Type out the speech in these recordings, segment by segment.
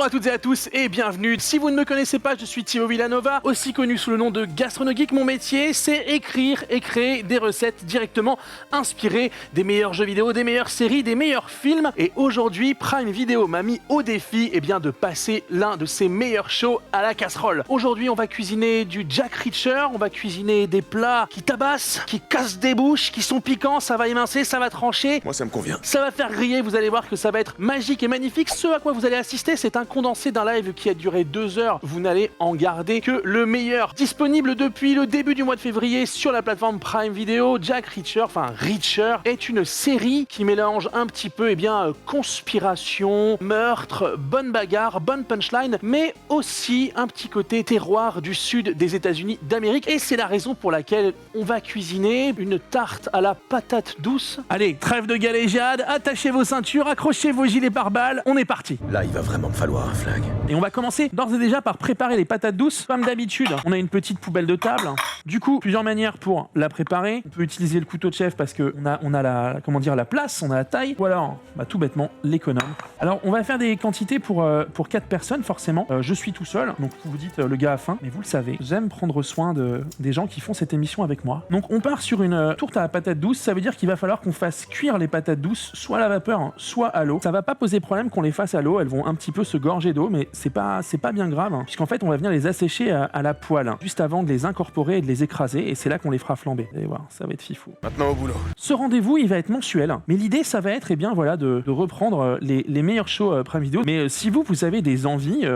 Bonjour à toutes et à tous et bienvenue. Si vous ne me connaissez pas, je suis Thibaut Villanova, aussi connu sous le nom de Gastronogeek. Mon métier, c'est écrire et créer des recettes directement inspirées des meilleurs jeux vidéo, des meilleures séries, des meilleurs films. Et aujourd'hui, Prime Video m'a mis au défi de passer l'un de ses meilleurs shows à la casserole. Aujourd'hui, on va cuisiner du Jack Reacher, on va cuisiner des plats qui tabassent, qui cassent des bouches, qui sont piquants, ça va émincer, ça va trancher. Moi, ça me convient. Ça va faire griller, vous allez voir que ça va être magique et magnifique. Ce à quoi vous allez assister, c'est un condensé d'un live qui a duré 2 heures. Vous n'allez en garder que le meilleur. Disponible depuis le début du mois de février sur la plateforme Prime Video, Jack Reacher, Reacher, est une série qui mélange un petit peu conspiration, meurtre, bonne bagarre, bonne punchline, mais aussi un petit côté terroir du sud des États-Unis d'Amérique. Et c'est la raison pour laquelle on va cuisiner une tarte à la patate douce. Allez, trêve de galéjade, attachez vos ceintures, accrochez vos gilets pare-balles, on est parti. Là, il va vraiment me falloir un flingue. Et on va commencer d'ores et déjà par préparer les patates douces. Comme d'habitude, on a une petite poubelle de table. Du coup, plusieurs manières pour la préparer. On peut utiliser le couteau de chef parce que on a la place, on a la taille. Ou alors, tout bêtement, l'économe. Alors, on va faire des quantités pour 4 personnes, forcément. Je suis tout seul, donc vous vous dites le gars a faim. Mais vous le savez, j'aime prendre soin des gens qui font cette émission avec moi. Donc, on part sur une tourte à la patate douce. Ça veut dire qu'il va falloir qu'on fasse cuire les patates douces, soit à la vapeur, soit à l'eau. Ça va pas poser problème qu'on les fasse à l'eau. Elles vont un petit peu se gorger d'eau, mais c'est pas bien grave, puisqu'en fait, on va venir les assécher à la poêle, juste avant de les incorporer et de les écraser. Et c'est là qu'on les fera flamber. Vous allez voir, ça va être fifou. Maintenant au boulot. Ce rendez-vous, il va être mensuel. Mais l'idée, ça va être de reprendre les meilleurs shows Prime Video. Mais si vous avez des envies,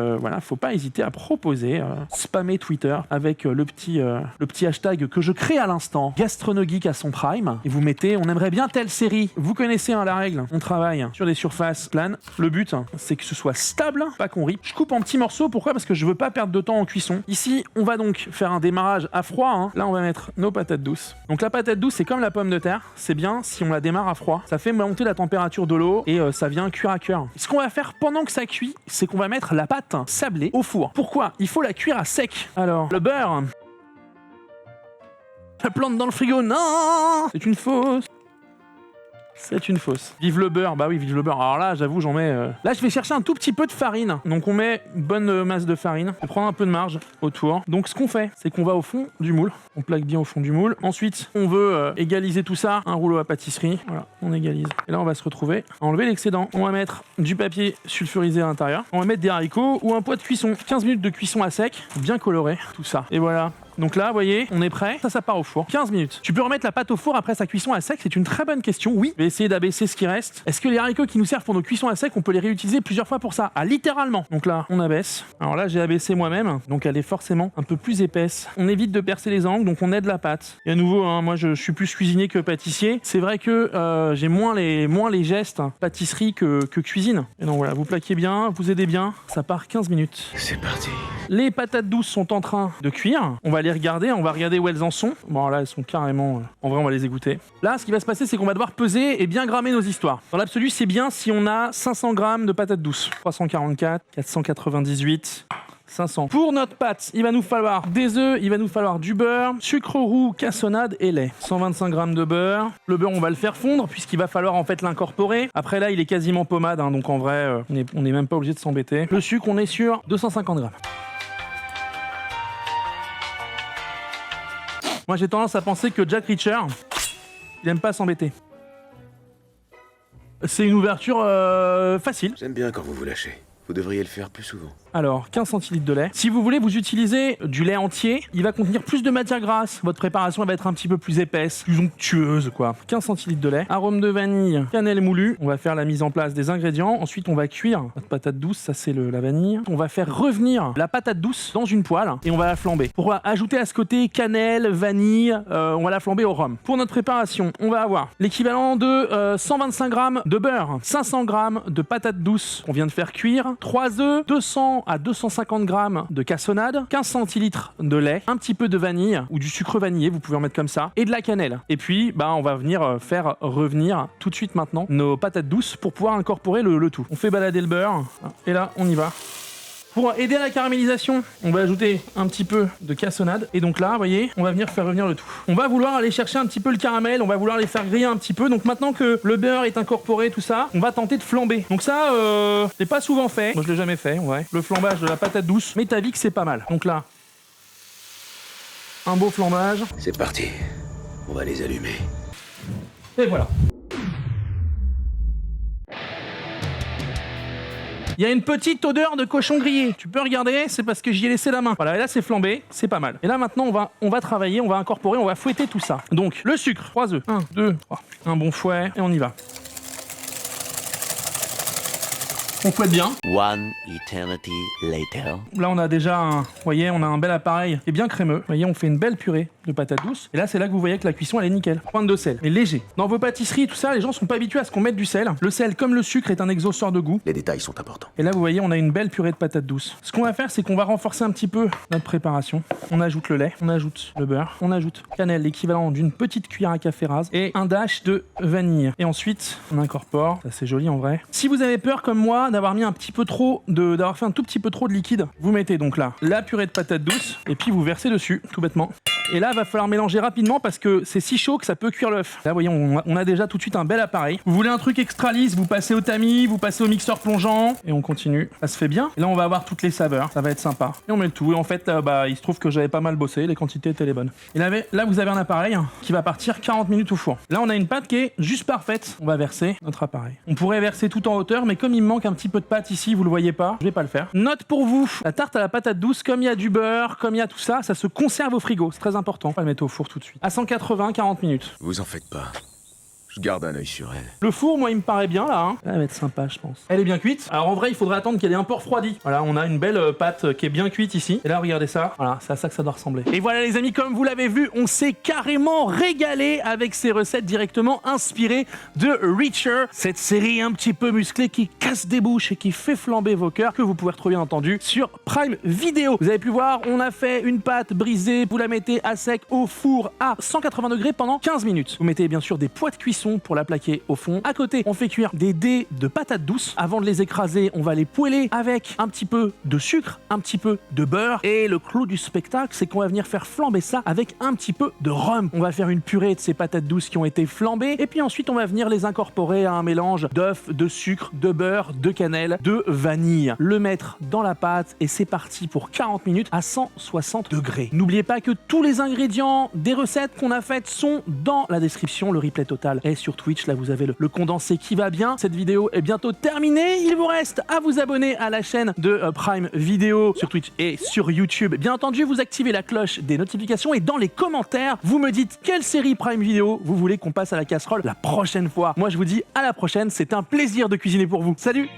faut pas hésiter à proposer. Spammer Twitter avec le petit hashtag que je crée à l'instant, Gastronogeek à son prime. Et vous mettez, on aimerait bien telle série. Vous connaissez la règle. On travaille sur des surfaces planes. Le but, c'est que ce soit stable, pas qu'on rit. Je coupe en petits morceaux. Pourquoi ? Parce que je veux pas perdre de temps en cuisson. Ici, on va donc faire un démarrage à froid. Là, on va mettre nos patates douces. Donc la patate douce, c'est comme la pomme de terre. C'est bien si on la démarre à froid. Ça fait monter la température de l'eau et ça vient cuire à cœur. Ce qu'on va faire pendant que ça cuit, c'est qu'on va mettre la pâte sablée au four. Pourquoi ? Il faut la cuire à sec. Alors, le beurre. La plante dans le frigo, non ! C'est une fausse. C'est une fausse. Vive le beurre, bah oui, vive le beurre. Alors là, j'avoue, j'en mets... Là, je vais chercher un tout petit peu de farine. Donc on met une bonne masse de farine. On prend un peu de marge autour. Donc ce qu'on fait, c'est qu'on va au fond du moule. On plaque bien au fond du moule. Ensuite, on veut égaliser tout ça. Un rouleau à pâtisserie. Voilà, on égalise. Et là, on va se retrouver à enlever l'excédent. On va mettre du papier sulfurisé à l'intérieur. On va mettre des haricots ou un pot de cuisson. 15 minutes de cuisson à sec. Bien coloré, tout ça. Et voilà. Donc là, vous voyez, on est prêt. Ça part au four. 15 minutes. Tu peux remettre la pâte au four après sa cuisson à sec. C'est une très bonne question. Oui. Je vais essayer d'abaisser ce qui reste. Est-ce que les haricots qui nous servent pour nos cuissons à sec, on peut les réutiliser plusieurs fois pour ça ? Ah, littéralement. Donc là, on abaisse. Alors là, j'ai abaissé moi-même. Donc elle est forcément un peu plus épaisse. On évite de percer les angles. Donc on aide la pâte. Et à nouveau, moi, je suis plus cuisinier que pâtissier. C'est vrai que j'ai moins les gestes pâtisserie que cuisine. Et donc voilà, vous plaquez bien, vous aidez bien. Ça part 15 minutes. C'est parti. Les patates douces sont en train de cuire. On va les regarder, on va regarder où elles en sont. Bon là, elles sont carrément... En vrai, on va les égoutter. Là, ce qui va se passer, c'est qu'on va devoir peser et bien grammer nos histoires. Dans l'absolu, c'est bien si on a 500 grammes de patates douces. 344, 498... 500. Pour notre pâte, il va nous falloir des œufs, il va nous falloir du beurre, sucre roux, cassonade et lait. 125 grammes de beurre. Le beurre, on va le faire fondre puisqu'il va falloir en fait l'incorporer. Après là, il est quasiment pommade, donc en vrai, on n'est même pas obligé de s'embêter. Le sucre, on est sur 250 grammes. Moi, j'ai tendance à penser que Jack Reacher, il aime pas s'embêter. C'est une ouverture facile. J'aime bien quand vous vous lâchez. Vous devriez le faire plus souvent. Alors, 15 centilitres de lait. Si vous voulez, vous utilisez du lait entier. Il va contenir plus de matière grasse. Votre préparation elle va être un petit peu plus épaisse, plus onctueuse, quoi. 15 centilitres de lait. Arôme de vanille, cannelle moulue. On va faire la mise en place des ingrédients. Ensuite, on va cuire notre patate douce. Ça, c'est la vanille. On va faire revenir la patate douce dans une poêle et on va la flamber. Pour ajouter à ce côté cannelle, vanille, on va la flamber au rhum. Pour notre préparation, on va avoir l'équivalent de 125 grammes de beurre, 500 grammes de patates douces qu'on vient de faire cuire, 3 œufs, 200 à 250 grammes de cassonade, 15 centilitres de lait, un petit peu de vanille ou du sucre vanillé, vous pouvez en mettre comme ça, et de la cannelle. Et puis, on va venir faire revenir tout de suite maintenant nos patates douces pour pouvoir incorporer le tout. On fait balader le beurre, et là, on y va. Pour aider à la caramélisation, on va ajouter un petit peu de cassonade. Et donc là, vous voyez, on va venir faire revenir le tout. On va vouloir aller chercher un petit peu le caramel, on va vouloir les faire griller un petit peu. Donc maintenant que le beurre est incorporé, tout ça, on va tenter de flamber. Donc ça, c'est pas souvent fait. Moi, je l'ai jamais fait, ouais. Le flambage de la patate douce. Mais t'as vu que c'est pas mal. Donc là, un beau flambage. C'est parti. On va les allumer. Et voilà. Il y a une petite odeur de cochon grillé. Tu peux regarder, c'est parce que j'y ai laissé la main. Voilà, et là c'est flambé, c'est pas mal. Et là maintenant on va travailler, on va incorporer, on va fouetter tout ça. Donc le sucre, 3 œufs, 1, 2, 3. Un bon fouet et on y va. On fouette bien. One eternity later. Là on a déjà vous voyez, on a un bel appareil qui est bien crémeux. Vous voyez, on fait une belle purée de patates douces. Et là c'est là que vous voyez que la cuisson elle est nickel. Pointe de sel, mais léger. Dans vos pâtisseries tout ça, les gens sont pas habitués à ce qu'on mette du sel. Le sel comme le sucre est un exhausteur de goût. Les détails sont importants. Et là vous voyez, on a une belle purée de patates douces. Ce qu'on va faire, c'est qu'on va renforcer un petit peu notre préparation. On ajoute le lait, on ajoute le beurre, on ajoute cannelle, l'équivalent d'une petite cuillère à café rase et un dash de vanille. Et ensuite on incorpore. Ça c'est joli en vrai. Si vous avez peur comme moi d'avoir mis un petit peu trop d'avoir fait un tout petit peu trop de liquide, vous mettez donc là la purée de patates douces et puis vous versez dessus tout bêtement. Et là, va falloir mélanger rapidement parce que c'est si chaud que ça peut cuire l'œuf. Là, voyez, on a déjà tout de suite un bel appareil. Vous voulez un truc extra lisse, vous passez au tamis, vous passez au mixeur plongeant et on continue. Ça se fait bien. Et là, on va avoir toutes les saveurs. Ça va être sympa. Et on met le tout. Et en fait, il se trouve que j'avais pas mal bossé. Les quantités étaient les bonnes. Et là, vous avez un appareil qui va partir 40 minutes au four. Là, on a une pâte qui est juste parfaite. On va verser notre appareil. On pourrait verser tout en hauteur, mais comme il me manque un petit peu de pâte ici, vous le voyez pas, je vais pas le faire. Note pour vous, la tarte à la patate douce, comme il y a du beurre, comme il y a tout ça, ça se conserve au frigo. C'est très important. On va le mettre au four tout de suite. À 180, 40 minutes. Vous en faites pas. Je garde un œil sur elle. Le four, moi, il me paraît bien, là. Elle va être sympa, je pense. Elle est bien cuite. Alors, en vrai, il faudrait attendre qu'elle ait un peu refroidi. Voilà, on a une belle pâte qui est bien cuite ici. Et là, regardez ça. Voilà, c'est à ça que ça doit ressembler. Et voilà, les amis, comme vous l'avez vu, on s'est carrément régalé avec ces recettes directement inspirées de Reacher. Cette série un petit peu musclée qui casse des bouches et qui fait flamber vos cœurs, que vous pouvez retrouver, bien entendu, sur Prime Video. Vous avez pu voir, on a fait une pâte brisée. Vous la mettez à sec au four à 180 degrés pendant 15 minutes. Vous mettez bien sûr des pois de cuisson pour la plaquer au fond. À côté, on fait cuire des dés de patates douces. Avant de les écraser, on va les poêler avec un petit peu de sucre, un petit peu de beurre. Et le clou du spectacle, c'est qu'on va venir faire flamber ça avec un petit peu de rhum. On va faire une purée de ces patates douces qui ont été flambées. Et puis ensuite, on va venir les incorporer à un mélange d'œufs, de sucre, de beurre, de cannelle, de vanille. Le mettre dans la pâte et c'est parti pour 40 minutes à 160 degrés. N'oubliez pas que tous les ingrédients des recettes qu'on a faites sont dans la description. Le replay total est sur Twitch. Là, vous avez le condensé qui va bien. Cette vidéo est bientôt terminée. Il vous reste à vous abonner à la chaîne de Prime Video sur Twitch et sur YouTube. Bien entendu, vous activez la cloche des notifications et dans les commentaires, vous me dites quelle série Prime Video vous voulez qu'on passe à la casserole la prochaine fois. Moi, je vous dis à la prochaine. C'est un plaisir de cuisiner pour vous. Salut!